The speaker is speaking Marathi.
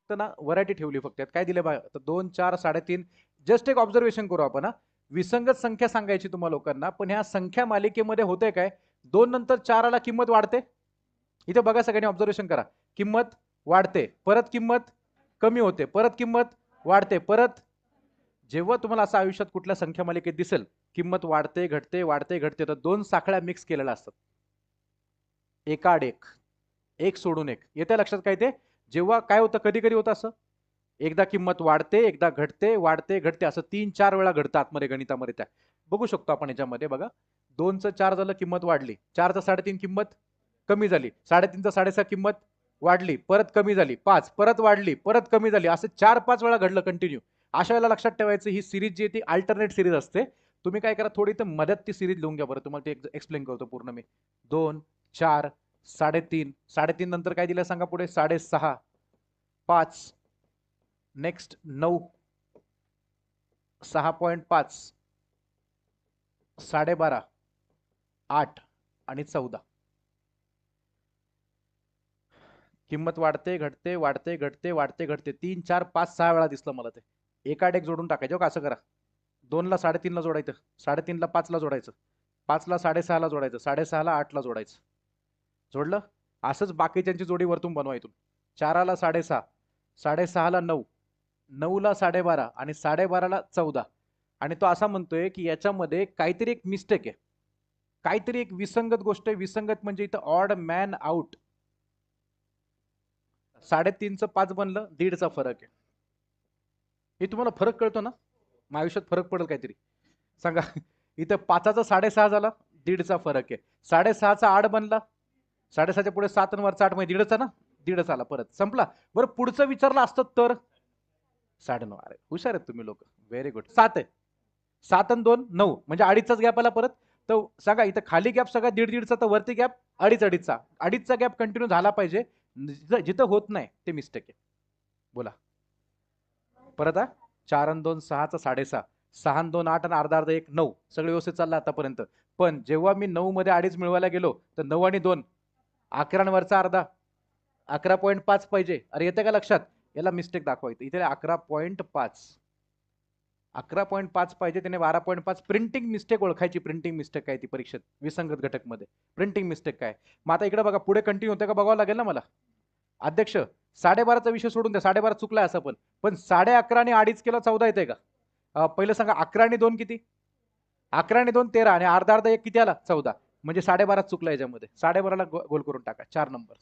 फक्त ना व्हरायटी ठेवली फक्त. काय दिले बघा, तर 2 4 3.5. जस्ट एक ऑब्झर्वेशन करू आपण. विसंगत संख्या सांगायची तुम्हाला लोकांना, पण ह्या संख्या मालिकेमध्ये होते काय, 2 नंतर 4 ला किंमत वाढते. इथे बघा सगळ्यांनी ऑब्झर्वेशन करा. किंमत वाढते, परत किंमत कमी होते, परत किंमत वाढते, परत. जेव्हा तुम्हाला असं आयुष्यात कुठल्या संख्या मालिकेत दिसेल किंमत वाढते घटते वाढते घटते, तर दोन साखळ्या मिक्स केलेल्या असतात, एकाड एक, एक सोडून एक. येत्या लक्षात काय ते? जेव्हा काय होतं, कधी कधी होतं असं, एकदा किंमत वाढते एकदा घटते वाढते घटते, असं 3-4 वेळा घडतं आतमध्ये गणितामध्ये. त्या बघू शकतो आपण याच्यामध्ये. बघा, 2चं 4 झालं किंमत वाढली, 4चं 3.5 किंमत कमी झाली, 3.5चं 6.5 किंमत वाढली, परत कमी झाली, 5 परत वाढली, परत कमी झाली, असं 4-5 वेळा घडलं कंटिन्यू. अशा वेळेला लक्षात ठेवायचं, ही सिरीज जी आहे ती अल्टरनेट सिरीज असते. तुम्ही काय करा, थोडी तर मदत ती सिरीज लिहून घ्या बरं, तुम्हाला ते एक्सप्लेन करतो पूर्ण मी. 2 4 3.5, 3.5 नंतर काय दिलं सांगा पुढे, 6.5, 5, नेक्स्ट 9, 6.5, 12.5, 8 आणि 14. किंमत वाढते घटते वाढते घटते वाढते घटते, 3 4 5 6 वेळा दिसलं मला ते. एकाड एक जोडून टाकायचं का, असं करा. 2 ला 3.5 ला जोडायचं, 3.5 ला 5 ला जोडायचं, 5 ला 6.5 ला जोडायचं, 6.5 ला 8 ला जोडायचं. जोडलं. असंच बाकीच्यांची जोडी वरतून बनवा इथून. 4 ला 6.5, 6.5 ला 9, 9 ला 12.5 आणि 12.5 ला 14. आणि तो असा म्हणतोय की याच्यामध्ये काहीतरी एक मिस्टेक आहे, काहीतरी एक विसंगत गोष्ट आहे. विसंगत म्हणजे इथं ऑड मॅन आउट. 3.5चं 5 बनलं, 1.5चा फरक आहे. हे तुम्हाला फरक कळतो ना, मग आयुष्यात फरक पडेल काहीतरी सांगा. इथं 5चा 6.5 झाला, 1.5चा फरक आहे. 6.5चा 8 बनला, 6.5च्या पुढे 7 आणि वरचा 8 म्हणजे 1.5चा ना, 1.5 आला, परत संपला. बरं, पुढचं विचारलं असतं तर 9.5. अरे हुशार आहेत तुम्ही लोक, व्हेरी गुड. 7 आहे, 7 आणि 2 9 म्हणजे 2.5चाच गॅप आला परत. तर सांगा, इथं खाली गॅप सगळा 1.5-1.5चा, तर वरती गॅप 2.5-2.5चा. 2.5चा गॅप कंटिन्यू झाला पाहिजे, जिथं होत नाही ते मिस्टेक आहे. बोला परत. 4 आणि 2 6चा 6.5, 6 आणि 2 8 आणि अर्धा अर्धा 1 9, सगळं व्यवस्थित चाललं आतापर्यंत. पण जेव्हा मी 9 मध्ये 2.5 मिळवायला गेलो, तर 9 आणि 2 11 आणि वरचा अर्धा 11.5 पाहिजे. अरे येते का लक्षात? याला मिस्टेक दाखवायचं, इथे 11.5, 11.5 पाहिजे, त्याने 12.5. प्रिंटिंग मिस्टेक ओळखायची, प्रिंटिंग मिस्टेक काय ती परीक्षेत विसंगत घटक मध्ये प्रिंटिंग मिस्टेक काय. मग आता इकडे बघा, पुढे कंटिन्यू होते का बघावं लागेल ना मला. अध्यक्ष 12.5चा विषय सोडून द्या, 12.5 चुकलाय असं, पण 11.5 आणि 2.5 केला 14 येते का? पहिलं सांगा, 11 आणि 2 किती? 11 आणि 2 13 आणि अर्धा अर्धा 1 किती आला? 14. म्हणजे 12.5 चुकला याच्यामध्ये. 12.5ला गोल करून टाका, 4 नंबर.